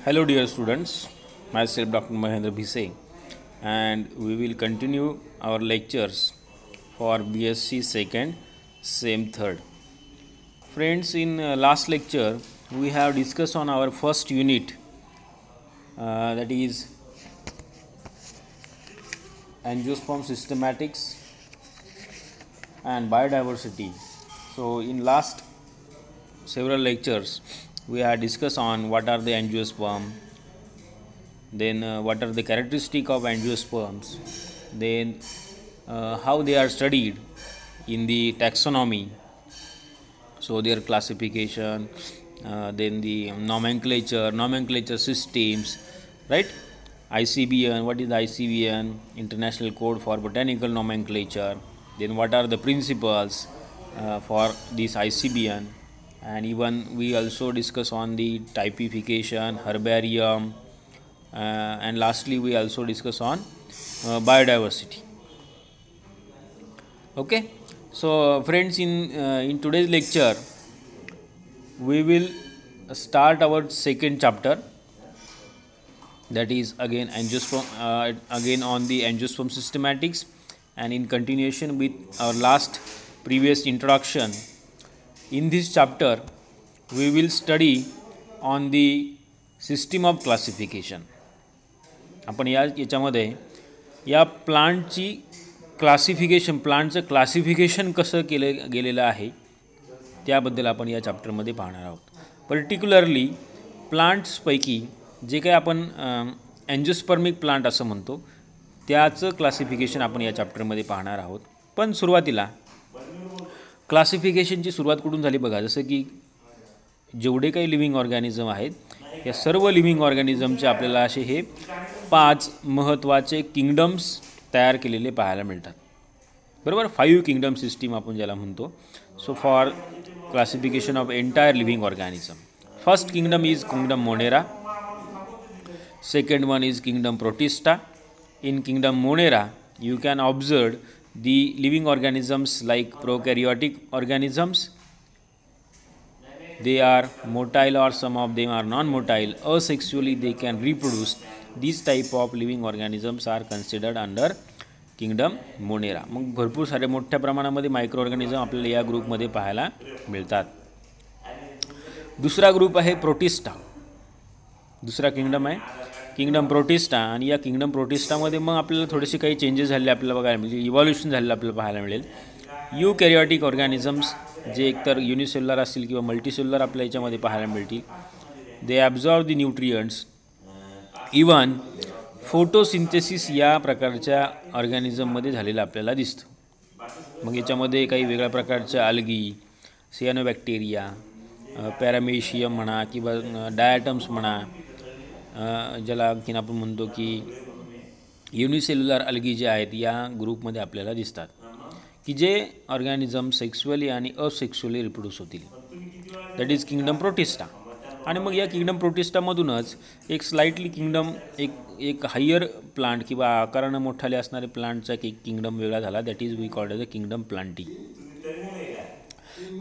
Hello dear students, myself Dr. Mahendra Bhise, and we will continue our lectures for BSc second, same third. Friends, in last lecture we have discussed on our first unit, that is angiosperm systematics and biodiversity. So in last several lectures we have discussed on what are the angiosperm, then what are the characteristics of angiosperms, then how they are studied in the taxonomy, so their classification, then the nomenclature systems, right? ICBN, what is the ICBN, International Code for Botanical Nomenclature, then what are the principles for this ICBN, and even we also discuss on the typification, herbarium, and lastly we also discuss on biodiversity. Okay, so friends, in today's lecture we will start our second chapter, that is again angiosperm, again on the angiosperm systematics, and in continuation with our last previous introduction. In this chapter we will study on the system of classification. आपण याच्यामध्ये या प्लांटची प्लांटचं classification कसं केलं गेलेलं आहे त्याबद्दल आपण या चॅप्टरमध्ये पाहणार आहोत. पर्टिक्युलरली प्लांट्सपैकी जे काही आपण एंजियोस्पर्मिक प्लांट असं म्हणतो त्याचं क्लासिफिकेशन आपण या चॅप्टरमध्ये पाहणार आहोत. पण सुरुवातीला क्लासिफिकेशनची सुरुवात कुठून झाली बघा. जसं की जेवढे काही लिव्हिंग ऑर्गॅनिझम आहेत या सर्व लिव्हिंग ऑर्गॅनिझमचे आपल्याला असे हे 5 महत्त्वाचे किंगडम्स तयार केलेले पाहायला मिळतात, बरोबर. 5 किंगडम सिस्टीम आपण ज्याला म्हणतो. So for classification of entire living organism, first kingdom is kingdom Monera, second one is kingdom protista. In kingdom Monera you can observe the living organisms like prokaryotic organisms. They are motile or some of them are non-motile. Asexually they can reproduce. These type of living organisms are considered under kingdom Monera. मग भरपूर सारे मोठ्या प्रमाणामध्ये micro organism आपल्याला या ग्रुपमध्ये पाहायला मिळतात. दुसरा ग्रुप आहे प्रोटिस्टा. दुसरा किंगडम आहे किंगडम प्रोटिस्टा. आणि या किंगडम प्रोटिस्टामध्ये मग आपल्याला थोडेसे काही चेंजेस झाले आपल्याला बघायला मिळेल, इव्हॉल्युशन झालेलं आपल्याला पाहायला मिळेल. युकॅरियोटिक ऑर्गॅनिझम्स जे एकतर युनिसेल्युलर असतील किंवा मल्टीसेल्युलर आपल्या याच्यामध्ये पाहायला मिळतील. दे ॲब्झॉर्ब दी न्यूट्रियंट्स. इवन फोटोसिंथेसिस या प्रकारच्या ऑर्गॅनिझममध्ये झालेलं आपल्याला दिसतं. मग याच्यामध्ये काही वेगळ्या प्रकारच्या अल्गी, सियानोबॅक्टेरिया, पॅरामेशियम म्हणा किंवा डायटम्स म्हणा, ज्याला आणखीन आपण म्हणतो की युनिसेल्युलर अल्गी जे आहेत या ग्रुपमध्ये आपल्याला दिसतात, की जे ऑर्गॅनिझम सेक्शुअली आणि असेक्शुअली रिप्रोड्यूस होतील. That is kingdom Protista. आणि मग या किंगडम प्रोटिस्टामधूनच एक स्लाइटली किंगडम एक हायर प्लांट किंवा आकारानं मोठाले असणारे प्लांटचा एक किंगडम वेगळा झाला. That is we called as a kingdom Plantae.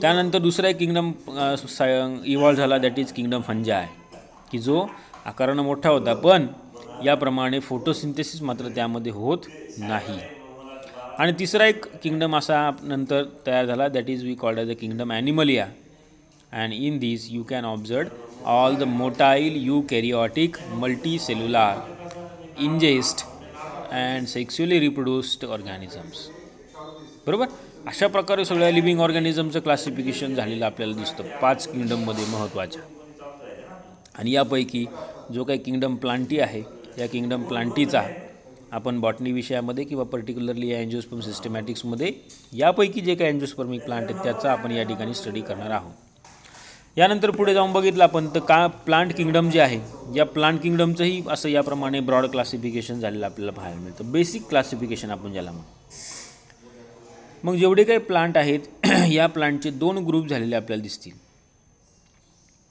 त्यानंतर दुसरा एक किंगडम इव्हॉल्व झाला, दॅट इज किंगडम फंजाय, की जो आकारानं मोठा होता पण याप्रमाणे फोटोसिंथेसिस मात्र त्यामध्ये होत नाही. आणि तिसरा एक किंगडम असा नंतर तयार झाला, that is we called as a kingdom animalia. And in this you can observe all the motile eukaryotic multicellular ingest and sexually reproduced organisms, बरोबर. अशा प्रकारे सगळ्या लिव्हिंग ऑर्गॅनिझमचं क्लासिफिकेशन झालेलं आपल्याला दिसतं 5 किंगडममध्ये महत्त्वाच्या. आणि यापैकी जो काही किंगडम प्लांटी आहे या किंगडम प्लांटीचा आपण बॉटनी विषयामध्ये किंवा पर्टिक्युलरली या एंजियोस्पर्म सिस्टमॅटिक्समध्ये यापैकी जे काही एंजियोस्पर्मिक प्लांट आहेत त्याचा आपण या ठिकाणी स्टडी करणार आहोत. यानंतर पुढे जाऊन बघितलं आपण तर का प्लांट किंगडम जे आहे या प्लांट किंगडमचंही असं याप्रमाणे ब्रॉड क्लासिफिकेशन झालेलं आपल्याला पाहायला मिळतं. बेसिक क्लासिफिकेशन आपण ज्याला म्हणतो. मग जेवढे काही प्लांट आहेत या प्लांटचे 2 ग्रुप झालेले आपल्याला दिसतील.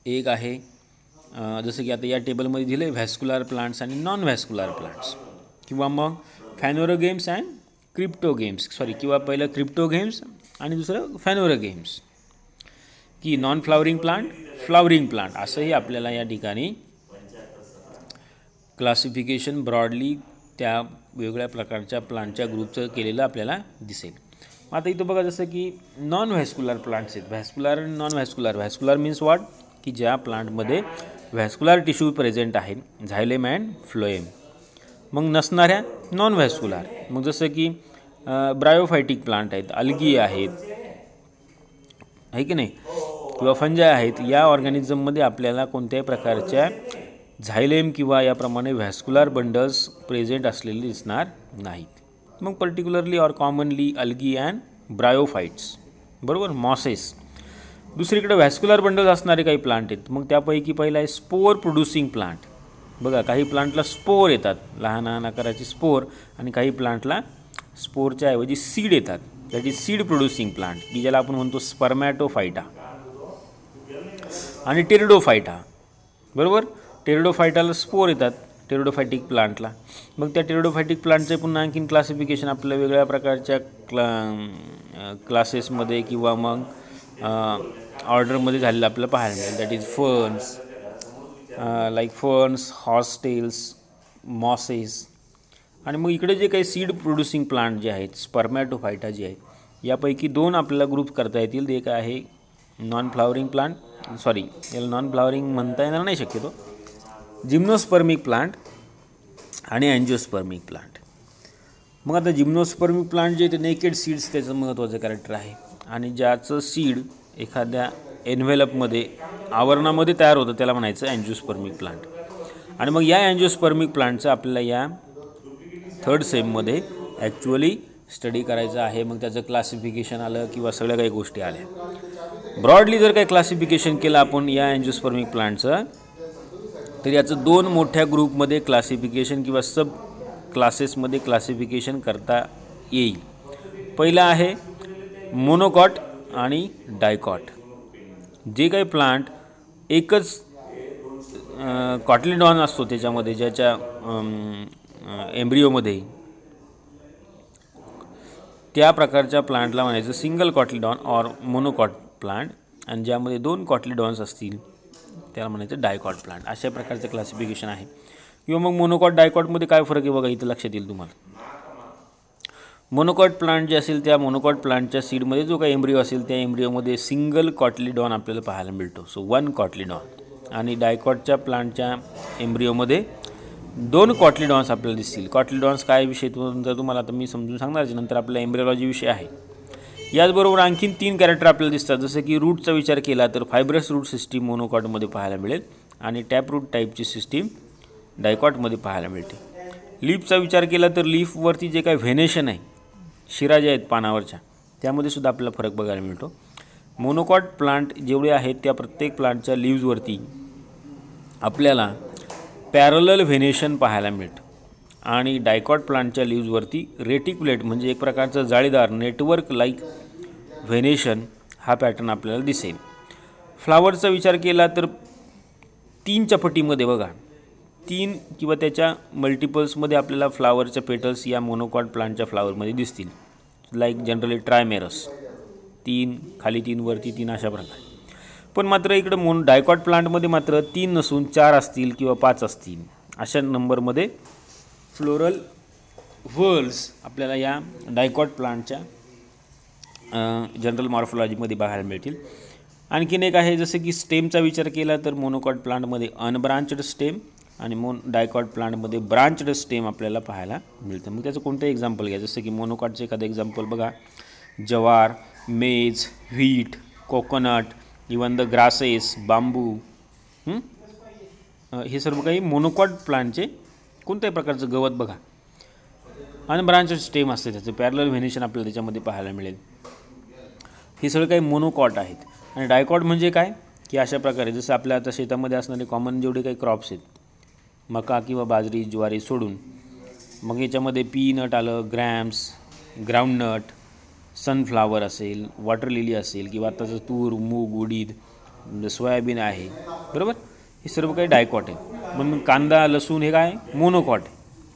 एक आहे जसं की आता या टेबलमध्ये दिलं आहे व्हॅस्क्युलर प्लांट्स आणि नॉन व्हॅस्क्युलर प्लांट्स, किंवा मग फॅनोरोगेम्स अँड क्रिप्टोगेम्स, किंवा पहिलं क्रिप्टोगेम्स आणि दुसरं फॅनोरोगेम्स, की non flowering plant, flowering plant असंही आपल्याला या ठिकाणी क्लासिफिकेशन ब्रॉडली त्या वेगवेगळ्या प्रकारच्या प्लांटच्या ग्रुपचं केलेलं आपल्याला दिसेल. आता इथं बघा जसं की नॉन व्हॅस्क्युलर प्लांट्स आहेत. व्हॅस्क्युलर आणि non vascular. Vascular means what, की ज्या प्लांटमध्ये व्हॅस्क्युलर टिश्यू प्रेझेंट आहे, झायलेम अँड फ्लोएम. मग नसणाऱ्या नॉन व्हॅस्क्युलर, मग जसं की ब्रायोफायटिक प्लांट आहेत, अल्गी आहेत, आहे की नाही, किंवा फंजाय आहेत. या ऑर्गॅनिझममध्ये आपल्याला कोणत्याही प्रकारच्या झायलेम किंवा याप्रमाणे व्हॅस्क्युलर बंडल्स प्रेझेंट असलेले दिसणार नाहीत. मग particularly or commonly algae and bryophytes, बरोबर, मॉसेस. दुसरीकडे व्हॅस्क्युलर बंडल्स असणारे काही प्लांट आहेत. मग त्यापैकी पहिला आहे स्पोर प्रोड्युसिंग प्लांट. बघा, काही प्लांटला स्पोर येतात, लहान लहान आकाराचे स्पोर, आणि काही प्लांटला स्पोरच्या ऐवजी सीड येतात. That is seed producing plant, की ज्याला आपण म्हणतो स्पर्मॅटोफायटा आणि टेरिडोफायटा, बरोबर. टेरिडोफायटाला स्पोर येतात टेरिडोफायटिक प्लांटला. मग त्या टेरिडोफायटिक प्लांटचे पुन्हा आणखीन क्लासिफिकेशन आपल्याला वेगळ्या प्रकारच्या क्लासेसमध्ये किंवा मग ऑर्डरमध्ये झालेलं आपल्याला पाहायला मिळेल. That is ferns, like ferns, horsetails, mosses. आणि मग इकडे जे काही सीड प्रोड्युसिंग प्लांट जे आहेत, स्पर्मॅटोफायटा जे आहेत, यापैकी दोन आपल्याला ग्रुप करता येतील. एक आहे नॉन फ्लावरिंग प्लांट, सॉरी याला नॉन फ्लावरिंग म्हणता येणार नाही शक्यतो, जिम्नोस्पर्मिक प्लांट आणि अँजिओस्पर्मिक प्लांट. मग आता जिम्नोस्पर्मिक प्लांट जे ते नेकेड सीड्स त्याचं महत्त्वाचं कॅरेक्टर आहे, आणि ज्याचं सीड एखाद्या एन्व्हेलपमध्ये, आवरणामध्ये तयार होतं, त्याला म्हणायचं अँजिओस्पर्मिक प्लांट. आणि मग या अँजिओस्पर्मिक प्लांटचं आपल्याला या थर्ड सेममध्ये ॲक्च्युअली स्टडी करायचं आहे. मग त्याचं क्लासिफिकेशन आलं किंवा सगळ्या काही गोष्टी आल्या. ब्रॉडली जर काही क्लासिफिकेशन केलं आपण या अँजिओस्पर्मिक प्लांटचं, तर याचं दोन मोठ्या ग्रुपमध्ये क्लासिफिकेशन किंवा सब क्लासेसमध्ये क्लासिफिकेशन करता येईल. पहिला आहे मोनोकॉट आणि डायकॉट. जे काही प्लांट एकच कॉटलिडॉन असतो त्याच्यामध्ये, ज्याच्या एम्ब्रिओमध्ये, त्या प्रकारच्या प्लांटला म्हणायचं सिंगल कॉटलिडॉन ऑर मोनोकॉट प्लांट. आणि ज्यामध्ये दोन कॉटलिडॉन्स असतील त्याला म्हणायचं डायकॉट प्लांट. अशा प्रकारचं क्लासिफिकेशन आहे. किंवा मग मोनोकॉट डायकॉटमध्ये काय फरक आहे बघा, इथं लक्षात येईल तुम्हाला. मोनोकॉट प्लांट जे असेल, त्या मोनोकॉट प्लांटच्या सीडमध्ये जो काही एम्ब्रिओ असेल, त्या एम्ब्रिओमध्ये सिंगल कॉटलिडॉन आपल्याला पाहायला मिळतो, सो वन कॉटलिडॉन. आणि डायकॉटच्या प्लांटच्या एम्ब्रिओमध्ये दोन कॉटलिडॉन्स आपल्याला दिसतील. कॉटलिडॉन्स काय विषय तर तुम्हाला आता मी समजून सांगणार, नंतर आपला एम्ब्रिओलॉजी विषय आहे. याचबरोबर आणखीन तीन कॅरेक्टर आपल्याला दिसतात. जसं की रूटचा विचार केला तर फायब्रस रूट सिस्टीम मोनोकॉटमध्ये पाहायला मिळेल, आणि टॅप रूट टाईपची सिस्टीम डायकॉटमध्ये पाहायला मिळते. लीफचा विचार केला तर लीफवरती जे काही व्हेनेशन आहे, शिरा जे आहेत पानावरच्या, त्यामध्ये सुद्धा आपल्याला फरक बघायला मिळतो. मोनोकॉट प्लांट जेवढे आहेत त्या प्रत्येक प्लांटच्या लीव्जवरती आपल्याला पॅरलल व्हेनेशन पाहायला मिळतं, आणि डायकॉट प्लांटच्या लीव्जवरती रेटिक्युलेट म्हणजे एक प्रकारचं जाळीदार नेटवर्क लाईक व्हेनेशन हा पॅटर्न आपल्याला दिसेल. फ्लावरचा विचार केला तर तीनच्या पटीमध्ये बघा, तीन किंवा त्याच्या मल्टिपल्समध्ये आपल्याला फ्लावरच्या पेटल्स या मोनोकॉट प्लांटच्या फ्लावरमध्ये दिसतील, लाईक जनरली ट्रायमेरस, तीन खाली तीन वरती तीन अशा प्रकारे. पण मात्र इकडं डायकॉट प्लांटमध्ये मात्र तीन नसून चार असतील किंवा पाच असतील, अशा नंबरमध्ये फ्लोरल व्हर्ल्स आपल्याला या डायकॉट प्लांटच्या जनरल मॉर्फोलॉजीमध्ये बघायला मिळतील. आणखीन एक आहे जसं की स्टेमचा विचार केला तर मोनोकॉट प्लांटमध्ये अनब्रांचड स्टेम आणि डायकॉट प्लांटमध्ये ब्रांचड स्टेम आपल्याला पाहायला मिळतं. मग त्याचं कोणतं एक्झाम्पल घ्या, जसं की मोनोकॉटचं एखादं एक्झाम्पल बघा, jowar, maize, wheat, coconut, even the grasses, bamboo, हे सर्व काही मोनोकॉट प्लांटचे कोणत्याही प्रकारचं गवत बघा, अनब्रांचड स्टेम असते, त्याचं पॅरलल व्हेनेशन आपल्याला त्याच्यामध्ये पाहायला मिळेल. हे सगळं काही मोनोकॉट आहेत. आणि डायकॉट म्हणजे काय, की अशा प्रकारे जसं आपल्या आता शेतामध्ये असणारे कॉमन जेवढे काही क्रॉप्स आहेत, मका किंवा बाजरी, ज्वारी सोडून, मग याच्यामध्ये पीनट आलं, ग्रॅम्स, ग्राउंडनट, सनफ्लावर असेल, वॉटर लिली असेल, किंवा आताचं तूर, मूग, उडीद, सोयाबीन आहे, बरोबर, हे सर्व काही डायकॉट आहे. मग कांदा, लसूण हे काय मोनोकॉट,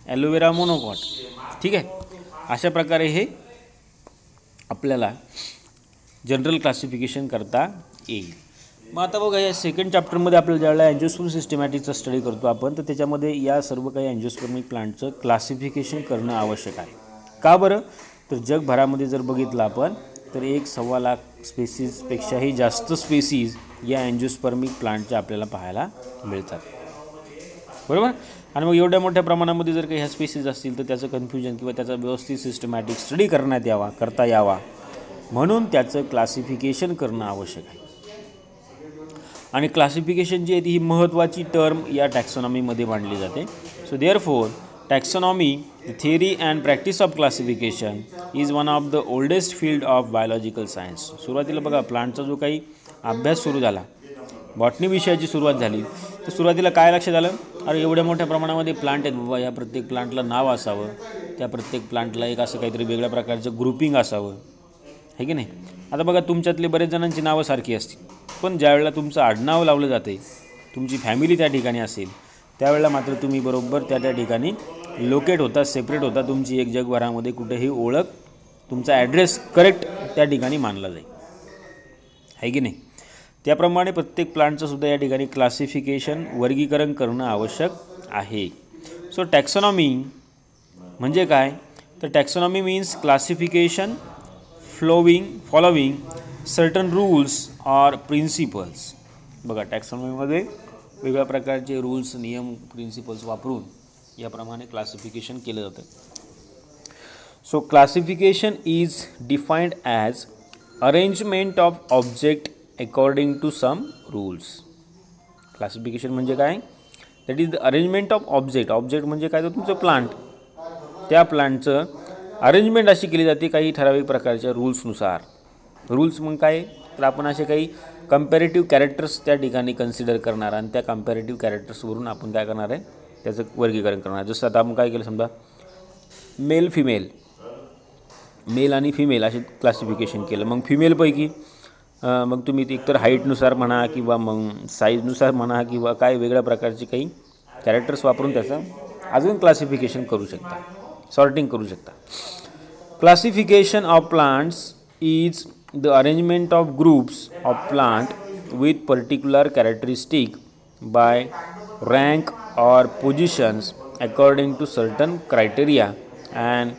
ॲलोवेरा मोनोकॉट, ठीक आहे. अशा प्रकारे हे आपल्याला जनरल क्लासिफिकेशन करता येईल. मग आता बघा या सेकंड चॅप्टरमध्ये आपल्याला ज्यावेळेला अँजिओस्पर्म सिस्टमॅटिकचा स्टडी करतो आपण, तर त्याच्यामध्ये या सर्व काही अँजिओस्पर्मिक प्लांटचं क्लासिफिकेशन करणं आवश्यक आहे. का बरं? तर जगभरामध्ये जर बघितलं आपण तर 1.25 लाख स्पेसीजपेक्षाही जास्त स्पेसीज या अँजिओस्पर्मिक प्लांटच्या आपल्याला पाहायला मिळतात, बरोबर. आणि मग एवढ्या मोठ्या प्रमाणामध्ये जर काही ह्या स्पेसीज असतील तर त्याचं कन्फ्युजन किंवा त्याचा व्यवस्थित सिस्टमॅटिक स्टडी करता यावा म्हणून त्याचं क्लासिफिकेशन करणं आवश्यक आहे. आणि क्लासिफिकेशन जी आहे ती ही महत्त्वाची टर्म या टॅक्सॉनॉमीमध्ये मांडली जाते. So therefore taxonomy, the theory and practice of classification is one of the oldest field of biological science. सुरुवातीला बघा प्लांटचा जो काही अभ्यास सुरू झाला, बॉटनी विषयाची सुरुवात झाली, तर सुरुवातीला काय लक्षात आलं, अरे एवढ्या मोठ्या प्रमाणामध्ये प्लांट आहेत बाबा, या प्रत्येक प्लांटला नाव असावं, त्या प्रत्येक प्लांटला एक असं काहीतरी वेगळ्या प्रकारचं ग्रुपिंग असावं, आहे की नाही. आता बघा तुमच्यातले बरेच जणांची नावं सारखी असतील, पण ज्यावेळेला तुमचं आडनाव लावलं जाते, तुमची फॅमिली त्या ठिकाणी असेल, त्यावेळेला मात्र तुम्ही बरोबर त्या ठिकाणी लोकेट होता, सेपरेट होता. तुमची एक जगभरामध्ये कुठेही ओळख, तुमचा ॲड्रेस करेक्ट त्या ठिकाणी मानला जाईल, आहे की नाही. त्याप्रमाणे प्रत्येक प्लांटचं सुद्धा या ठिकाणी क्लासिफिकेशन, वर्गीकरण करणं आवश्यक आहे. सो टॅक्सॉनॉमी म्हणजे काय, तर taxonomy means classification following certain rules or principles. बघा टॅक्सॉनॉमीमध्ये वेगळ्या प्रकारचे रूल्स, नियम, प्रिन्सिपल्स वापरून याप्रमाणे क्लासिफिकेशन केलं जातं. So classification is defined as arrangement of object according to some rules. Classification म्हणजे काय, that is the arrangement of object म्हणजे काय, तर तुमचं प्लांट, त्या प्लांटचं अरेंजमेंट अशी केली जाते काही ठराविक प्रकारच्या रूल्सनुसार. रूल्स मग काय, तर आपण असे काही कंपॅरेटिव्ह कॅरेक्टर्स त्या ठिकाणी कन्सिडर करणार आणि त्या कंपॅरेटिव्ह कॅरेक्टर्सवरून आपण काय करणार आहे, त्याचं वर्गीकरण करणार. जसं आता आपण काय केलं, समजा मेल आणि फिमेल असे क्लासिफिकेशन केलं. मग फिमेलपैकी मग तुम्ही एकतर हाईटनुसार म्हणा किंवा मग साईजनुसार म्हणा किंवा काय वेगळ्या प्रकारचे काही कॅरेक्टर्स वापरून त्याचं अजून क्लासिफिकेशन करू शकता, सॉर्टिंग करू शकता. Classification of plants is the arrangement of groups of plant with particular characteristic by rank or positions according to certain criteria and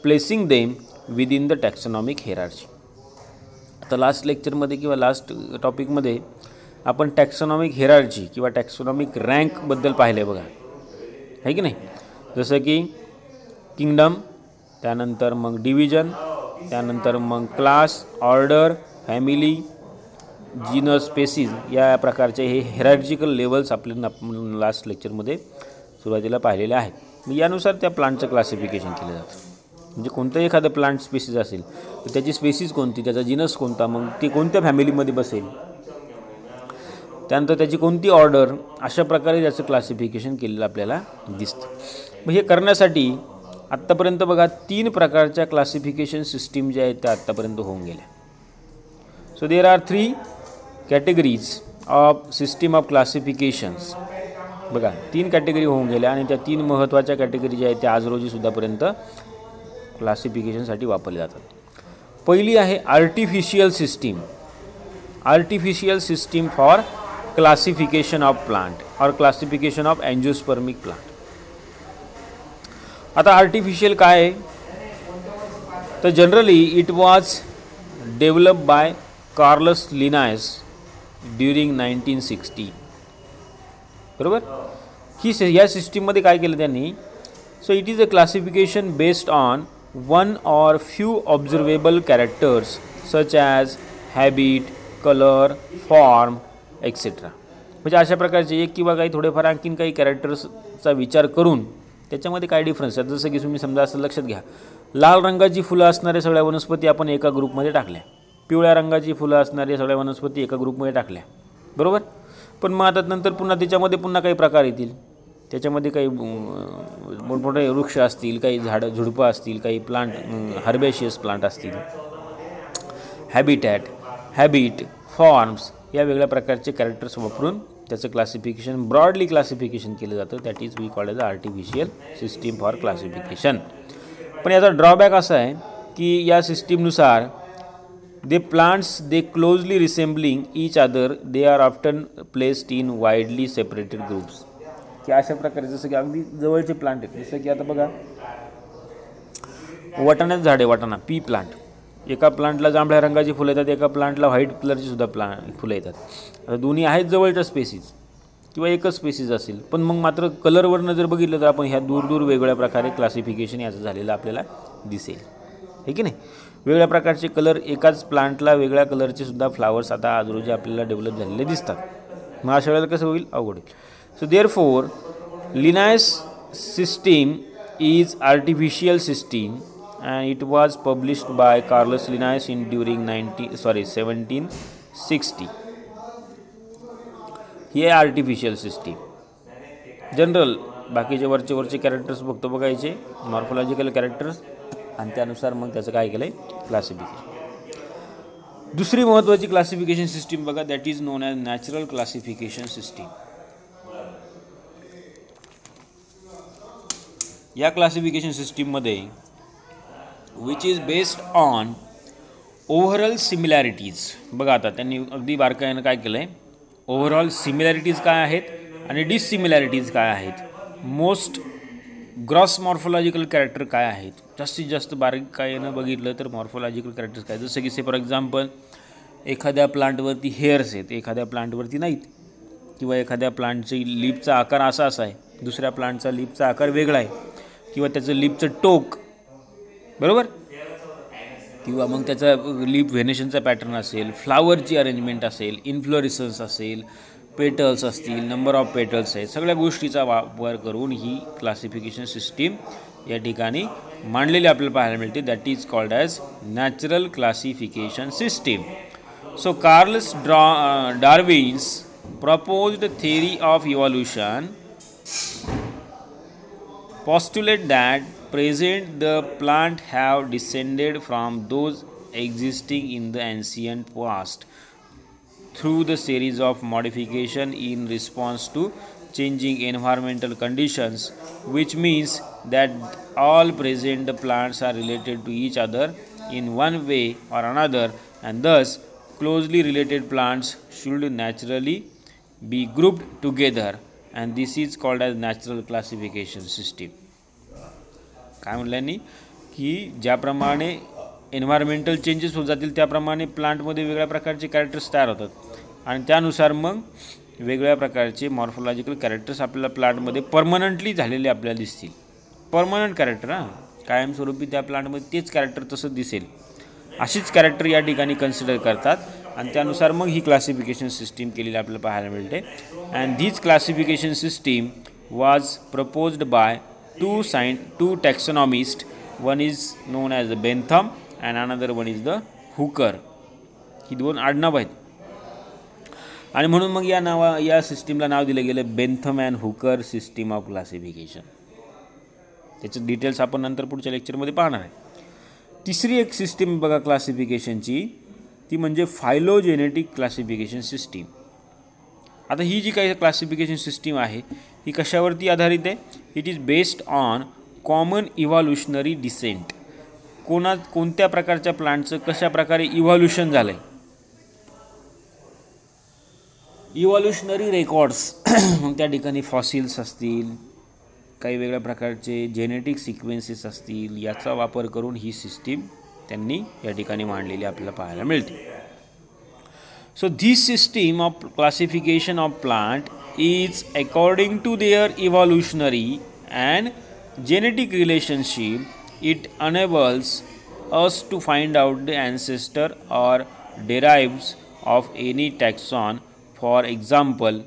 placing them within the taxonomic hierarchy. आता last लेक्चरमध्ये किंवा last टॉपिकमध्ये आपण taxonomic hierarchy किंवा taxonomic रँकबद्दल पाहिले बघा, आहे की नाही. जसं की किंगडम, त्यानंतर मग डिव्हिजन, त्यानंतर मग class, order, family, genus, species, या प्रकारचे हे हिरार्चिकल लेवल्स आपल्याला लास्ट लेक्चरमध्ये सुरुवातीला पाहिलेले आहेत. मग यानुसार त्या प्लांटचं क्लासिफिकेशन केलं जातं. म्हणजे कोणतं एखादं प्लांट स्पेसीज असेल तर त्याची स्पेसीज कोणती, त्याचा जीनस कोणता, मग ती कोणत्या फॅमिलीमध्ये बसेल, त्यानंतर त्याची कोणती ऑर्डर, अशा प्रकारे त्याचं क्लासिफिकेशन केलेलं आपल्याला दिसतं. मग हे करण्यासाठी आत्तापर्यंत बघा 3 प्रकारच्या क्लासिफिकेशन सिस्टीम ज्या आहेत त्या आत्तापर्यंत होऊन गेल्या. So there are 3 categories of system of क्लासिफिकेशन्स. बघा 3 कॅटेगरी होऊन गेल्या आणि त्या 3 महत्त्वाच्या कॅटेगरी ज्या आहेत त्या आज रोजी सुद्धापर्यंत क्लासिफिकेशनसाठी वापरल्या जातात. पहिली आहे artificial system for classification of plant और क्लासिफिकेशन ऑफ एंजियोस्पर्मिक प्लांट. आता आर्टिफिशियल काय आहे, तर generally it was develop by Carolus Linnaeus during 1960. बरोबर. या सिस्टीममध्ये काय केलं त्यांनी, so it is a classification based on one और few observable characters such as habit, colour, form etcetera. म्हणजे अशा प्रकारचे एक किंवा काही थोडेफार आणखीन काही कॅरेक्टर्सचा विचार करून त्याच्यामध्ये काय डिफरन्स आहे. जसं की तुम्ही समजा असं लक्षात घ्या, लाल रंगाची फुलं असणाऱ्या सगळ्या वनस्पती आपण एका ग्रुपमध्ये टाकल्या, पिवळ्या रंगाची फुलं असणाऱ्या सगळ्या वनस्पती एका ग्रुपमध्ये टाकल्या, बरोबर. पण मग आता नंतर पुन्हा त्याच्यामध्ये पुन्हा काही प्रकार येतील, त्याच्यामध्ये काही मोठमोठे वृक्ष असतील, काही झाडं झुडपं असतील, काही प्लांट हर्बेशियस प्लांट असतील, हॅबिट, फॉर्म्स, या वेगळ्या प्रकारचे कॅरेक्टर्स वापरून त्याचं क्लासिफिकेशन, ब्रॉडली क्लासिफिकेशन केलं जातं. That is we called as artificial system for classification. पण याचा ड्रॉबॅक असा आहे की या सिस्टीमनुसार they plants they closely resembling each other they are often placed in widely separated groups. की अशा प्रकारे जसं की अगदी जवळचे प्लांट आहेत, जसं की आता बघा वाटाण्याचं झाड आहे, वाटाणा पी प्लांट. एका प्लांटला जांभळ्या रंगाची फुलं येतात, एका प्लांटला व्हाईट कलरची सुद्धा फुलं येतात. आता दोन्ही आहेत जवळच्या स्पेसीज किंवा एकच स्पेसीज असेल, पण मग मात्र कलरवरनं जर बघितलं तर आपण ह्या दूर दूर वेगळ्या प्रकारे क्लासिफिकेशन याचं झालेलं आपल्याला दिसेल, हे की नाही. वेगळ्या प्रकारचे कलर, एकाच प्लांटला वेगळ्या कलरचे सुद्धा फ्लावर्स आता आज रोजी आपल्याला डेव्हलप झालेले दिसतात. मग अशा वेळेला कसं होईल, अवघड होईल. So therefore लिनायस system is artificial system and it was published by Carolus Linnaeus in during 1760. ही आहे आर्टिफिशियल सिस्टीम. जनरल बाकीचे वरचे कॅरेक्टर्स बघतो बघायचे, मॉर्फोलॉजिकल कॅरेक्टर्स, आणि त्यानुसार मग त्याचं काय केलं आहे, क्लासिफिकेशन. दुसरी महत्त्वाची क्लासिफिकेशन सिस्टीम बघा, that is non as natural classification system. या क्लासिफिकेशन सिस्टीममध्ये which is based on overall similarities. बघा आता त्यांनी अगदी बारकाईनं काय केलं आहे, ओव्हरऑल सिमिलॅरिटीज काय आहेत आणि डिससिमिलॅरिटीज काय आहेत, मोस्ट ग्रॉस मॉर्फोलॉजिकल कॅरेक्टर काय आहेत, जास्तीत जास्त बारकाईनं बघितलं तर मॉर्फोलॉजिकल कॅरेक्टर्स काय. जसं की फॉर एक्झाम्पल एखाद्या प्लांटवरती हेअर्स आहेत, एखाद्या प्लांटवरती नाहीत, किंवा एखाद्या प्लांटची लिपचा आकार असा आहे, दुसऱ्या प्लांटचा लिपचा आकार वेगळा आहे, किंवा त्याचं लिपचं टोक बरोबर, किंवा मग त्याचा लीप व्हेनेशनचा पॅटर्न असेल, फ्लावरची अरेंजमेंट असेल, इन्फ्लोरिसन्स असेल, पेटल्स असतील, नंबर ऑफ पेटल्स आहेत, सगळ्या गोष्टीचा वापर करून ही क्लासिफिकेशन सिस्टीम या ठिकाणी मांडलेली आपल्याला पाहायला मिळते. That is called as natural classification system. So Carolus Darwin's proposed theory of evolution postulate that present the plant have descended from those existing in the ancient past through the series of modification in response to changing environmental conditions, which means that all present plants are related to each other in one way or another, and thus closely related plants should naturally be grouped together, and this is called as natural classification system. काय म्हणल्यानी की ज्याप्रमाणे environmental changes होत जातील त्याप्रमाणे प्लांटमध्ये वेगळ्या प्रकारचे characters तयार होतात, आणि त्यानुसार मग वेगळ्या प्रकारचे मॉर्फोलॉजिकल कॅरेक्टर्स आपल्याला प्लांटमध्ये परमनंटली झालेले आपल्याला दिसतील. परमनंट कॅरेक्टर, कायमस्वरूपी त्या प्लांटमध्ये तेच कॅरेक्टर तसं दिसेल, अशीच कॅरेक्टर या ठिकाणी कन्सिडर करतात, आणि त्यानुसार मग ही क्लासिफिकेशन सिस्टीम केलेली आपल्याला पाहायला मिळते. And धीज classification system was proposed bye two taxonomists. One is known as the Bentham and another one is the Hooker. ही दोन आडनाव आहेत, आणि म्हणून मग या सिस्टीमला नाव दिलं गेलं Bentham and Hooker system of classification. त्याचे डिटेल्स आपण नंतर पुढच्या लेक्चरमध्ये पाहणार आहे. तिसरी एक सिस्टीम बघा क्लासिफिकेशनची, ती म्हणजे फायलोजेनेटिक क्लासिफिकेशन सिस्टीम. आता ही जी काही क्लासिफिकेशन सिस्टीम आहे ही कशावरती आधारित आहे, it is based on common evolutionary descent. कोणत्या प्रकारच्या प्लांटचं कशा प्रकारे इव्हॉल्युशन झालं आहे, इव्हॉल्युशनरी रेकॉर्ड्स. मग त्या ठिकाणी फॉसिल्स असतील, काही वेगळ्या प्रकारचे जेनेटिक सिक्वेन्सेस असतील, याचा वापर करून ही सिस्टीम त्यांनी या ठिकाणी मांडलेली आपल्याला पाहायला मिळते. So this system of classification of plant is according to their evolutionary and genetic relationship. It enables us to find out the ancestor or derives of any taxon. For example,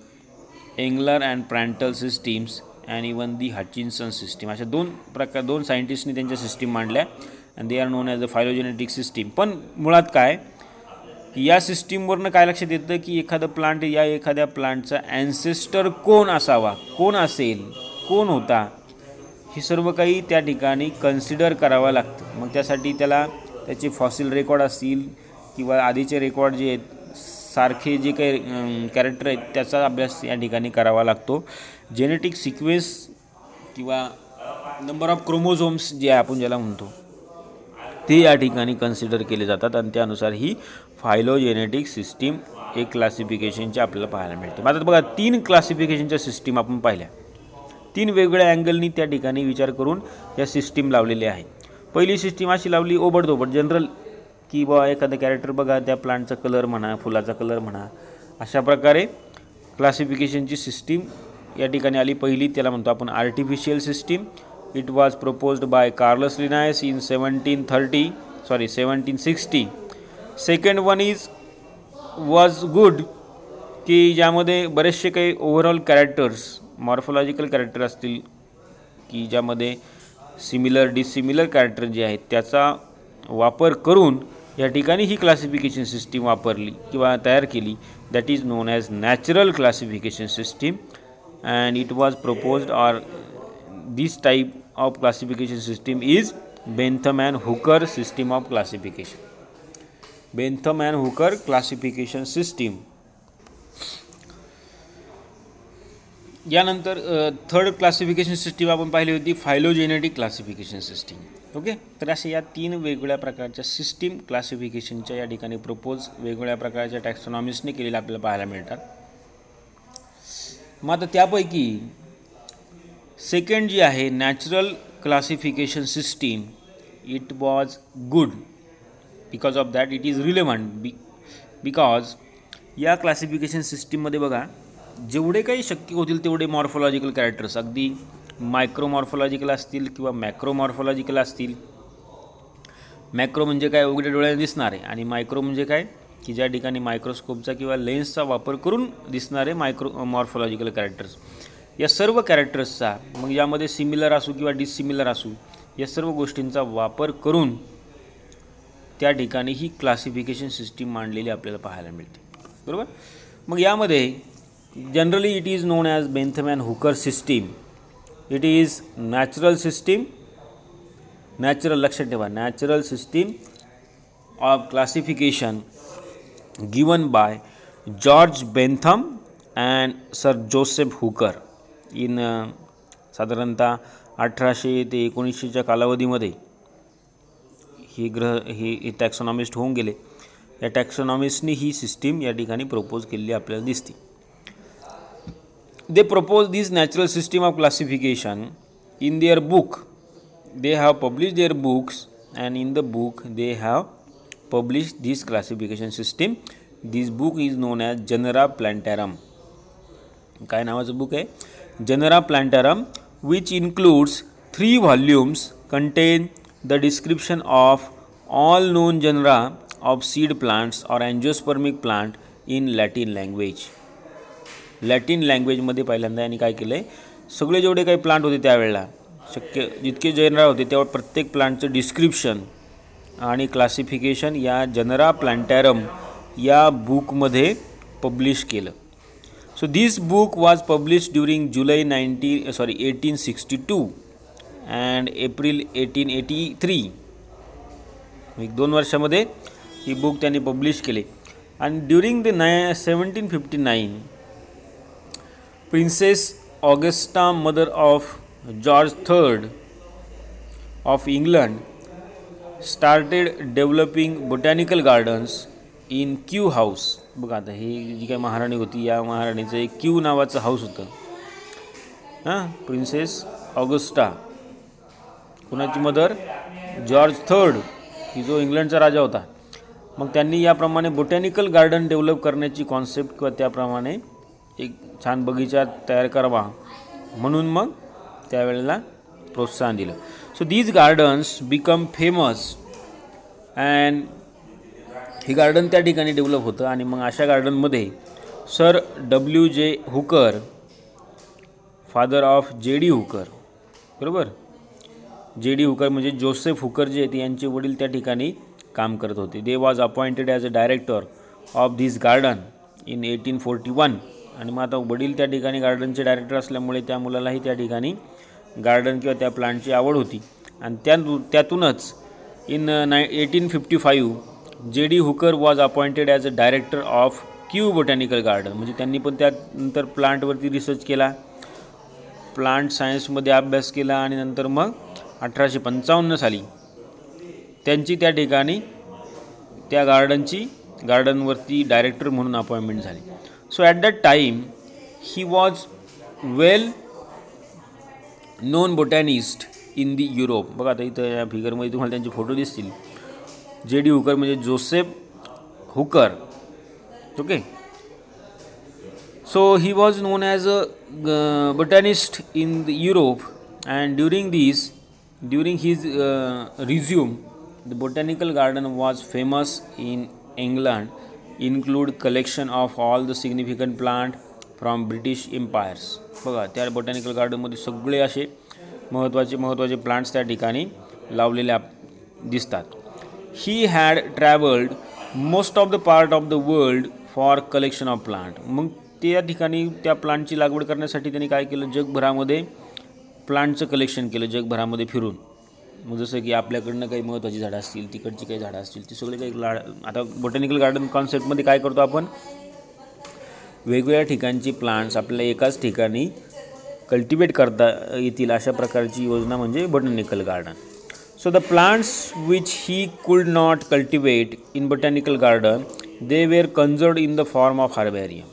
Engler and Prandtl systems and even the Hutchinson system. अशा दोन सायंटिस्टनी त्यांच्या system मांडल्या, and they are known as the phylogenetic system. पण मुळात काय, या सिस्टीमवरनं काय लक्षात येतं की एखादं प्लांट, या एखाद्या प्लांटचा ॲन्सेस्टर कोण असावा, कोण असेल, कोण होता, हे सर्व काही त्या ठिकाणी कन्सिडर करावं लागतं. मग त्यासाठी त्याला त्याचे फॉसिल रेकॉर्ड असतील किंवा आधीचे रेकॉर्ड जे आहेत, सारखे जे काही कॅरेक्टर आहेत त्याचा अभ्यास या ठिकाणी करावा लागतो. जेनेटिक सिक्वेन्स किंवा नंबर ऑफ क्रोमोझोम्स जे आपण ज्याला म्हणतो ते या ठिकाणी कन्सिडर केले जातात आणि त्यानुसार ही फायलोजेनेटिक सिस्टीम एक क्लासिफिकेशनची आपल्याला पाहायला मिळते. आता बघा 3 क्लासिफिकेशनच्या सिस्टीम आपण पाहिल्या. 3 वेगवेगळ्या अँगलनी त्या ठिकाणी विचार करून या सिस्टीम लावलेली आहे. पहिली सिस्टीम अशी लावली ओबडधोबड जनरल की बा एखादं कॅरेक्टर बघा त्या प्लांटचा कलर म्हणा, फुलाचा कलर म्हणा, अशा प्रकारे क्लासिफिकेशनची सिस्टीम या ठिकाणी आली. पहिली त्याला म्हणतो आपण artificial system. It was proposed by Carolus Linnaeus in 1760. Second one was good की ज्यामध्ये बरेचसे काही ओव्हरऑल कॅरेक्टर्स मॉर्फोलॉजिकल कॅरेक्टर असतील की ज्यामध्ये सिमिलर डिसिमिलर कॅरेक्टर जे आहेत त्याचा वापर करून या ठिकाणी ही क्लासिफिकेशन सिस्टीम वापरली किंवा तयार केली. That is non as natural classification system and it was proposed or this type of classification system is Bentham and Hooker system of classification. Bentham and Hooker classification system. यानंतर third classification system आपण पाहिली होती phylogenetic classification system. Okay, तर अशा या 3 वेगवेगळ्या प्रकारच्या system क्लासिफिकेशनच्या या ठिकाणी प्रपोज वेगवेगळ्या प्रकारच्या टॅक्सॉनॉमिस्टने केलेल्या आपल्याला पाहायला मिळतात. मग आता त्यापैकी सेकंड जी आहे natural classification system, it was good because of that it is relevant because या क्लासिफिकेशन सिस्टीममध्ये बघा जेवढे काही शक्य होतील तेवढे मॉर्फोलॉजिकल कॅरेक्टर्स अगदी मायक्रोमॉर्फोलॉजिकल असतील किंवा मॅक्रोमॉर्फोलॉजिकल असतील. मॅक्रो म्हणजे काय उघड्या डोळ्याने दिसणारे आणि मायक्रो म्हणजे काय की ज्या ठिकाणी मायक्रोस्कोपचा किंवा लेन्सचा वापर करून दिसणारे मॉर्फोलॉजिकल कॅरेक्टर्स. या सर्व कॅरेक्टर्सचा मग यामध्ये सिमिलर असू किंवा डिसिमिलर असू या सर्व गोष्टींचा वापर करून त्या ठिकाणी ही क्लासिफिकेशन सिस्टीम मांडलेली आपल्याला पाहायला मिळते. बरोबर. मग यामध्ये generally it is non as Bentham and Hooker system. It is natural system. Natural लक्षात ठेवा natural system of classification given by George Bentham and sir Joseph Hooker in साधारणतः 1800 ते 1900च्या कालावधीमध्ये ही टॅक्सॉनॉमिस्ट होऊन गेले. या टॅक्सॉनॉमिस्टनी ही सिस्टीम या ठिकाणी प्रपोज केलेली आपल्याला दिसते. They propose this natural system of classification in their book. They have published their books and in the book they have published this classification system. This book is known as Genera Plantarum. काय नावाचं book आहे? Genera Plantarum, which includes 3 volumes contain the description of all known genera of seed plants or angiospermic plant in Latin language. Latin लँग्वेजमध्ये पहिल्यांदा यांनी काय केलं आहे सगळे जेवढे काही प्लांट होते त्यावेळेला शक्य जितके जेनरा होते तेव्हा प्रत्येक प्लांटचं डिस्क्रिप्शन आणि क्लासिफिकेशन या जनरा प्लांटॅरम या बुकमध्ये पब्लिश केलं. So this book was publish during July 1862 and April 1883. 2 वर्षामध्ये ही बुक त्यांनी पब्लिश केले. आणि during the 1759 Princess Augusta, mother of George III of England, started developing botanical gardens in Kew House. बघा आता ही जी काही महाराणी होती या महाराणीचं एक क्यू नावाचं हाऊस होतं. प्रिन्सेस ऑगस्टा कुणाची मदर? जॉर्ज थर्ड की जो इंग्लंडचा राजा होता. मग त्यांनी याप्रमाणे बोटॅनिकल गार्डन डेव्हलप करण्याची कॉन्सेप्ट किंवा त्याप्रमाणे एक छान बगीचा तयार करावा म्हणून मग त्यावेळेला प्रोत्साहन दिलं. So these gardens become famous and हे गार्डन त्या ठिकाणी डेव्हलप होतं. आणि मग अशा गार्डनमध्ये sir WJ Hooker, father of JD Hooker, बरोबर. JD हुकर म्हणजे जोसेफ हुकर जे आहेत यांचे वडील त्या ठिकाणी काम करत होते. They was appointed as a director of this garden in 1841. आणि मग आता वडील त्या ठिकाणी गार्डनचे डायरेक्टर असल्यामुळे त्या मुलालाही त्या ठिकाणी गार्डन किंवा त्या प्लांटची आवड होती. आणि त्यातूनच in 1855 JD Hooker was appointed as a director of Q botanical garden. म्हणजे त्यांनी पण त्यानंतर प्लांटवरती रिसर्च केला, प्लांट सायन्समध्ये अभ्यास केला आणि नंतर मग 1855 साली त्यांची त्या ठिकाणी त्या गार्डनवरती डायरेक्टर म्हणून अपॉइंटमेंट झाली. So at that time he was well known botanist in the Europe. बघा आता इथं या फिगरमध्ये तुम्हाला त्यांचे फोटो दिसतील. J.D. हुकर म्हणजे Joseph Hooker. Okay. So he was known as a botanist in the Europe, and during his resume, the botanical garden was famous in England, include collection of all the significant plant from British empires. बघा त्या botanical गार्डनमध्ये सगळे असे महत्त्वाचे plants त्या ठिकाणी लावलेले दिसतात. He had traveled most of the part of the world for collection of plant. मग त्या ठिकाणी त्या प्लांटची लागवड करण्यासाठी त्यांनी काय केलं, जगभरामध्ये प्लांटचं कलेक्शन केलं जगभरामध्ये फिरून. मग जसं की आपल्याकडनं काही महत्त्वाची झाडं असतील, तिकडची काही झाडं असतील, ती सगळे काही आता बॉटॅनिकल गार्डन कॉन्सेप्टमध्ये काय करतो आपण, वेगवेगळ्या ठिकाणची प्लांट्स आपल्याला एकाच ठिकाणी कल्टिवेट करता येतील अशा प्रकारची योजना म्हणजे botanical garden. So the plants which he could not cultivate in botanical garden they were conserved in the form of herbarium.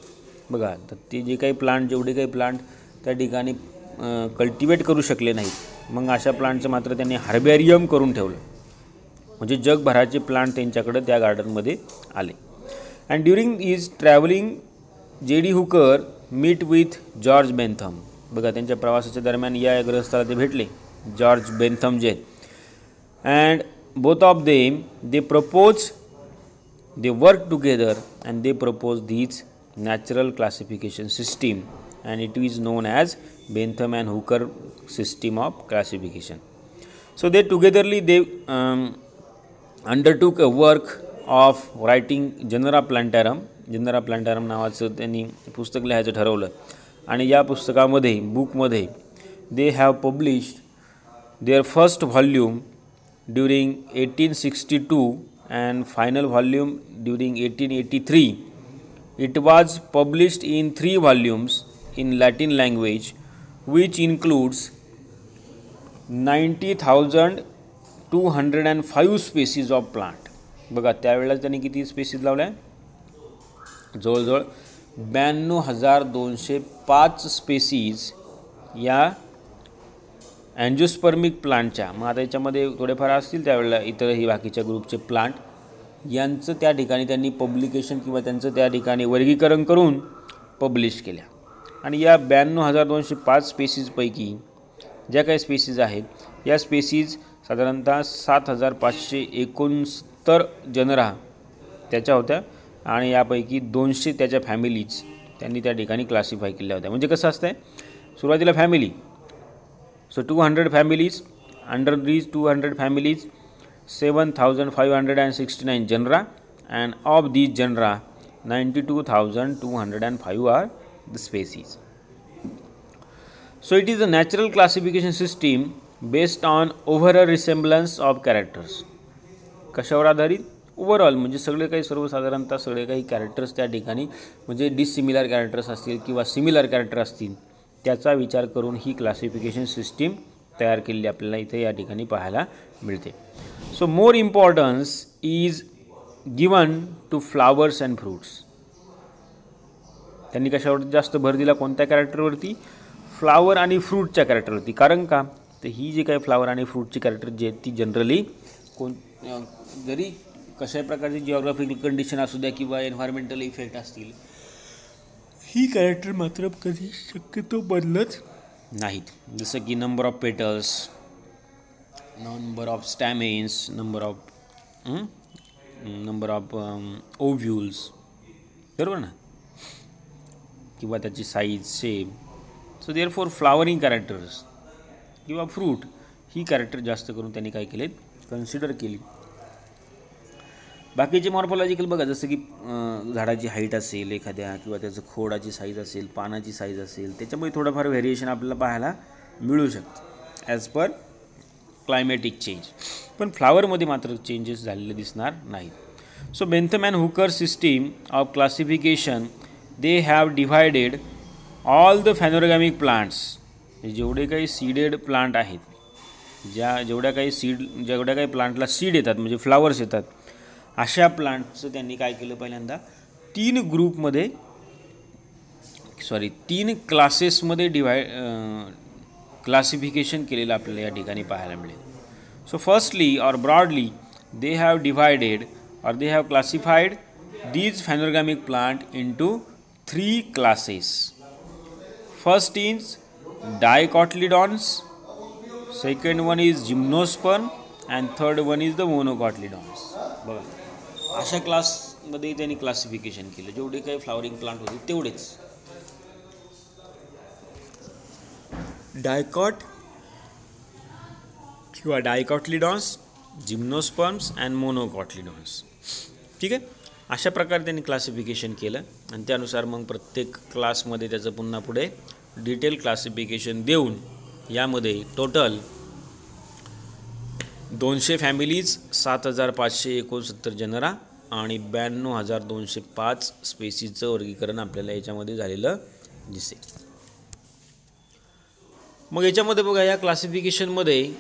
बघा तर ते जेवढे काही प्लांट त्या ठिकाणी कल्टिवेट करू शकले नाहीत, मग अशा प्लांटचं मात्र त्यांनी हार्बेरियम करून ठेवलं. म्हणजे जगभराचे प्लांट त्यांच्याकडे त्या गार्डनमध्ये आले. And during is travelling J.D. Hooker meet with George Bentham. बघा त्यांच्या प्रवासाच्या दरम्यान या ग्रहस्थाला ते भेटले, जॉर्ज बेंथम जे. And both of them they propose they work together and they propose these natural classification system, and it is known as Bentham and Hooker system of classification. So they togetherly undertook a work of writing Genera Plantarum नावाचं त्यांनी पुस्तक लिहायचं ठरवलं. आणि या पुस्तकामध्ये बुकमध्ये they have published their first volume during 1862 and final volume during 1883. It was published in 3 volumes in Latin language, which includes 90,205 species of plant. बघा त्यावेळेला त्यांनी किती स्पेसीज लावल्या, जवळजवळ 92,205 स्पेसीज या अँजिओस्पर्मिक प्लांटच्या. मग आता याच्यामध्ये थोडेफार असतील त्यावेळेला इतरही बाकीच्या ग्रुपचे प्लांट, यांचं त्या ठिकाणी त्यांनी पब्लिकेशन किंवा त्यांचं त्या ठिकाणी वर्गीकरण करून पब्लिश केल्या. आणि या 92,205 स्पेसीजपैकी ज्या काही स्पेसीज आहेत, या स्पेसीज साधारणतः 7,569 जनरा त्याच्या होत्या, आणि यापैकी 200 त्याच्या फॅमिलीज त्यांनी त्या ठिकाणी क्लासिफाय केल्या होत्या. म्हणजे कसं असतं, सुरुवातीला family, so 200 families. Under these 200 families, 7,569 genera, and of these genera, 92,205 are the species. So it is a natural classification system based on overall resemblance of characters. कशावर आधारित, ओव्हरऑल म्हणजे सगळे काही सर्वसाधारणतः सगळे काही कॅरेक्टर्स त्या ठिकाणी म्हणजे डिसिमिलर कॅरेक्टर्स असतील किंवा सिमिलर कॅरेक्टर असतील त्याचा विचार करून ही क्लासिफिकेशन सिस्टीम तयार केलेली आपल्याला इथे या ठिकाणी पाहायला मिळते. So more importance is given to flowers and fruits. त्यांनी कशावर जास्त भर दिला, कोणत्या कॅरेक्टरवरती, फ्लावर आणि फ्रूटच्या कॅरेक्टरवरती. कारण का, तर ही जी काही फ्लावर आणि फ्रूटची कॅरेक्टर जी आहेत ती जनरली जरी कशाही प्रकारची जिओग्राफिकल कंडिशन असू द्या किंवा एन्व्हायरमेंटल इफेक्ट असतील, ही कॅरेक्टर मात्र कधी शक्यतो बदलत नाहीत. जसं की number of petals, number of stamens, number of ovules, बरोबर ना, किंवा त्याची size, shape. So there for flowering characters किंवा फ्रूट ही कॅरेक्टर जास्त करून त्यांनी काय केलेत, कन्सिडर केली. बाकीचे मॉर्फॉलॉजिकल बघा, जसं की झाडाची हाईट असेल एखाद्या, किंवा त्याचं खोडाची साईज असेल, पानाची साईज असेल, त्याच्यामुळे थोडंफार व्हेरिएशन आपल्याला पाहायला मिळू शकतं ॲज पर क्लायमॅटिक चेंज. पण फ्लावरमध्ये मात्र चेंजेस झालेले दिसणार नाहीत. So Bentham and Hooker system of classification, they have divided all the phanerogamic plants, जेवढे काही सीडेड प्लांट आहेत जेवढ्या काही प्लांटला सीड येतात म्हणजे फ्लावर्स येतात, अशा प्लांटचं त्यांनी काय केलं, पहिल्यांदा 3 क्लासेसमध्ये क्लासिफिकेशन केलेलं आपल्याला या ठिकाणी पाहायला मिळेल. सो फर्स्टली और ब्रॉडली दे हॅव डिवायडेड और they have classified these phanerogamic plant into 3 classes. First is dicotyledons, second one is gymnosperm and third one is the monocotyledons. बघा, अशा क्लासमध्ये त्यांनी क्लासिफिकेशन केलं. जेवढे काही फ्लावरिंग प्लांट होते तेवढेच. डायकॉट किंवा डायकॉटलिडॉन्स, जिम्नोस्पर्म्स अँड मोनोकॉटलिडॉन्स. ठीक आहे, अशा प्रकारे त्यांनी क्लासिफिकेशन केलं आणि त्यानुसार मग प्रत्येक क्लासमध्ये त्याचं पुन्हा पुढे डिटेल क्लासिफिकेशन देऊन यामध्ये टोटल 200 फॅमिलीज, 7569 जनरा आणि 92,205 स्पेसीजचं वर्गीकरण आपल्याला याच्यामध्ये झालेलं दिसेल. मग याच्यामध्ये बघा, या क्लासिफिकेशनमध्ये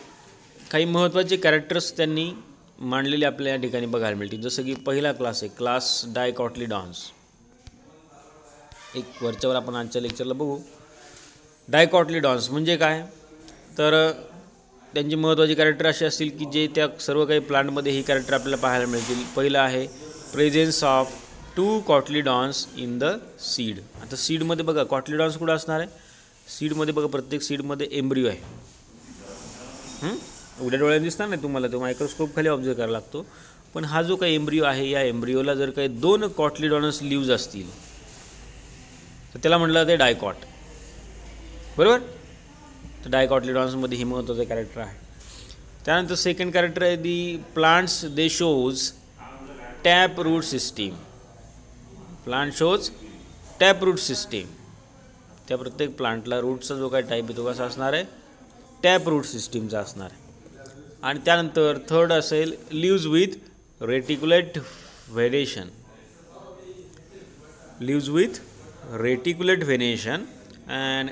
काही महत्त्वाचे कॅरेक्टर्स त्यांनी मांडलेले आपल्या या ठिकाणी बघायला मिळतील. जसं की पहिला क्लास आहे क्लास डायकॉटलिडॉन्स. एक वरच्यावर आपण आजच्या लेक्चरला बघू. डायकॉटलिडॉन्स म्हणजे काय, तर त्यांचे महत्त्वाचे कॅरेक्टर असे असतील की जे त्या सर्व काही प्लांटमध्ये ही कॅरेक्टर आपल्याला पाहायला मिळतील. पहिलं आहे presence of 2 cotyledons in the seed. आता सीडमध्ये बघा कॉटलिडॉन्स कुठं असणार आहे, सीडमध्ये बघा प्रत्येक सीडमध्ये एम्ब्रिओ आहे. उघड्या डोळ्याने दिसणार नाही तुम्हाला, तो मायक्रोस्कोप खाली ऑब्झर्व करायला लागतो. पण हा जो काही एम्ब्रिओ आहे, या एम्ब्रिओला जर काही 2 कॉटलिडॉनस लीव्ज असतील तर त्याला म्हटलं जाते डायकॉट. बरोबर, तर डायकॉटलिडॉन्समध्ये ही महत्त्वाचं कॅरेक्टर आहे. त्यानंतर सेकंड कॅरेक्टर आहे the plants they shows tap root system. Plant shows tap root system. त्या प्रत्येक प्लांटला रूटचा जो काही टाईप आहे तो कसा असणार आहे, टॅप रूट सिस्टीमचा असणार आहे. आणि त्यानंतर थर्ड असेल leaves with reticulate venation. Leaves with reticulate venation. And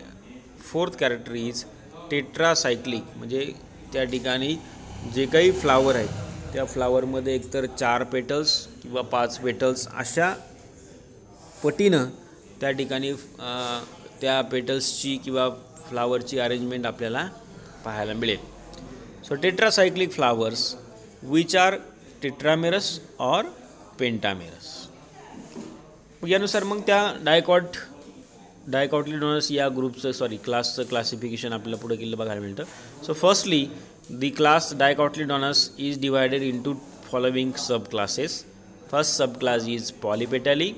fourth character is tetracyclic. म्हणजे त्या ठिकाणी जे काही फ्लावर आहेत त्या फ्लावरमध्ये एकतर 4 पेटल्स किंवा 5 पेटल्स अशा पटीनं त्या ठिकाणी त्या पेटल्सची किंवा फ्लावरची अरेंजमेंट आपल्याला पाहायला मिळेल. So tetracyclic flowers which are tetramerous or pentamerous. मग यानुसार मग त्या डायकॉटलिडॉनस या ग्रुपचं क्लासचं क्लासिफिकेशन आपल्याला पुढे केलं बघायला मिळतं. So firstly the class dicotyledons is divided into following sub classes. First sub class is polypetalae,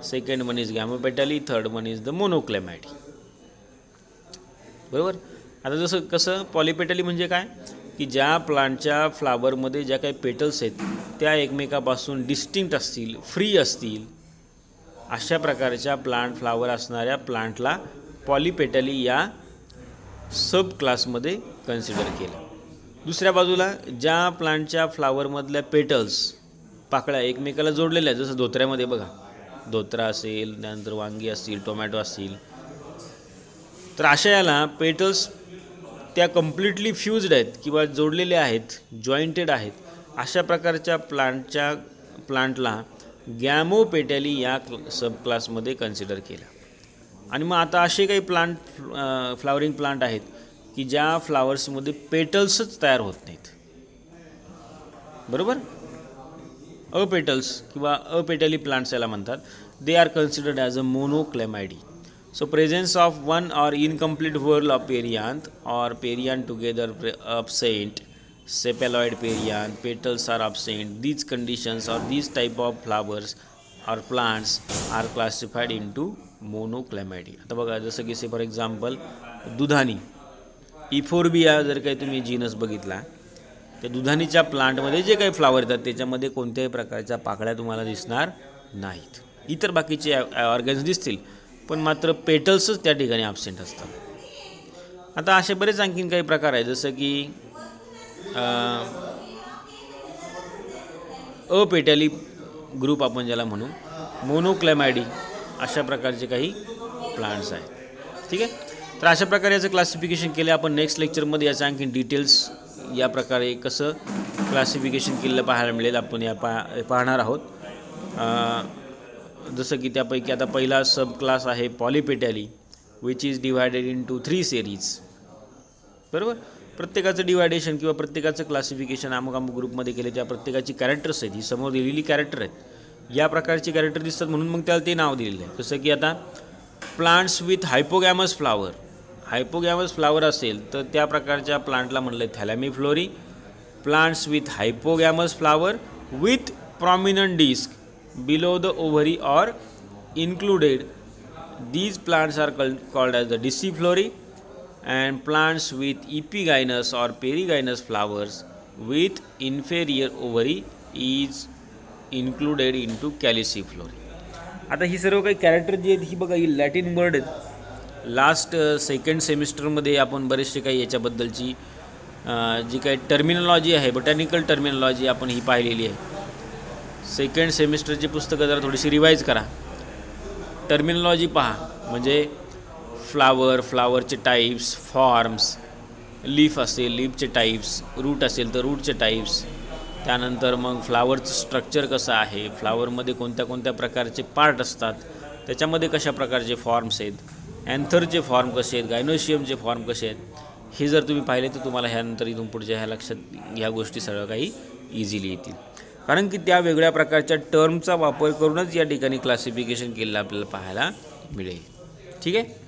second one is gamopetalae, third one is the monochlamydeae. बरोबर. आता जसं कसं पॉलीपेटली म्हणजे काय की ज्या प्लांटच्या फ्लावरमध्ये ज्या काही पेटल्स आहेत त्या एकमेकापासून डिस्टिंक्ट असतील, फ्री असतील, अशा प्रकारच्या फ्लावर असणाऱ्या प्लांटला पॉलीपेटली या सब क्लासमध्ये कन्सिडर केलं. दुसऱ्या बाजूला ज्या प्लांटच्या फ्लावरमधल्या पेटल्स पाकळ्या एकमेकाला जोडलेल्या आहेत, जसं धोत्र्यामध्ये बघा, धोत्रा असेल, त्यानंतर वांगी असतील, टोमॅटो असतील, तर अशा याला पेटल्स त्या कम्प्लिटली फ्यूज्ड आहेत किंवा जोडलेले आहेत, जॉईंटेड आहेत, अशा प्रकारच्या प्लांटला गॅमोपेटॅली या सब क्लासमध्ये कन्सिडर केलं. आणि मग आता असे काही फ्लावरिंग प्लांट आहेत की ज्या फ्लावर्समध्ये पेटल्सच तयार होत नाहीत. बरोबर. अपेटल्स किंवा अपेटली प्लांट्स याला म्हणतात. They are considered as a monochlamydeae. So presence of one or incomplete whorl of perianth or perianth together absent, sepaloid perianth, petals are absent. These conditions or these type of flowers or plants are classified into monoclamidy. आता बघा जसं की for example Dudhani, इफोर्बिया जर काही तुम्ही genus बघितला, त्या दुधानीच्या प्लांटमध्ये जे काही फ्लावर येतात त्याच्यामध्ये कोणत्याही प्रकारच्या पाकळ्या तुम्हाला दिसणार नाहीत. इतर बाकीचे ऑर्गन्स दिसतील पण मात्र पेटल्सच त्या ठिकाणी ॲब्सेंट असतात. आता असे बरेच आणखीन काही प्रकार आहेत, जसं की अपेटॅली ग्रुप आपण ज्याला म्हणू, मोनोक्लेमायडी, अशा प्रकारचे काही प्लांट्स आहेत. ठीक आहे. तर अशा प्रकारे याचं क्लासिफिकेशन केलं आपण. नेक्स्ट लेक्चरमध्ये याचं आणखीन डिटेल्स या प्रकारे कसं क्लासिफिकेशन केलेलं पाहायला मिळेल आपण या पाहणार आहोत. जसं की त्यापैकी आता पहिला सब क्लास आहे polypetalae, which is divided into 3 series. बरोबर. प्रत्येकाचं डिवायडेशन किंवा प्रत्येकाचं क्लासिफिकेशन अमुक ग्रुपमध्ये केले, त्या प्रत्येकाची कॅरेक्टर्स आहेत, ही समोर दिलेली कॅरेक्टर आहेत, या प्रकारची कॅरेक्टर दिसतात म्हणून मग त्याला ते नाव दिलेलं आहे. जसं की आता plants with hypogynous flower, hypogynous flower असेल तर त्या प्रकारच्या प्लांटला म्हणलं आहे thalamiflorae. Plants with hypogynous flower with prominent disc below the ovary or included, these plants are called as the disciflory. And plants with epigynous or perigynous flowers with inferior ovary is included into caliciflory. आता ही सर्व काही character जी आहेत ही बघा, ही Latin word आहेत. Last second सेमिस्टरमध्ये आपण बरेचसे काही याच्याबद्दलची जी काही टर्मिनॉलॉजी आहे, बॉटॅनिकल टर्मिनॉलॉजी आपण ही पाहिलेली आहे. सेकंड सेमिस्टरची पुस्तकं जरा थोडीशी रिवाईज करा, टर्मिनॉलॉजी पहा. म्हणजे फ्लावर, फ्लावरचे टाईप्स, फॉर्म्स, लीफ असेल लीफचे टाईप्स, रूट असेल तर रूटचे टाईप्स, त्यानंतर मग फ्लावरचं स्ट्रक्चर कसं आहे, फ्लावरमध्ये कोणत्या कोणत्या प्रकारचे पार्ट असतात, त्याच्यामध्ये कशा प्रकारचे फॉर्म्स आहेत, अँथरचे फॉर्म कसे आहेत, गायनोशियमचे फॉर्म कसे आहेत, हे जर तुम्ही पाहिले तर तुम्हाला ह्यानंतर इथून पुढच्या ह्या लक्षात ह्या गोष्टी सगळं काही इझिली येतील. कारण की त्या वेगळ्या प्रकारच्या टर्मचा वापर करूनच या ठिकाणी क्लासिफिकेशन केलेलं आपल्याला पाहायला मिळेल. ठीक आहे.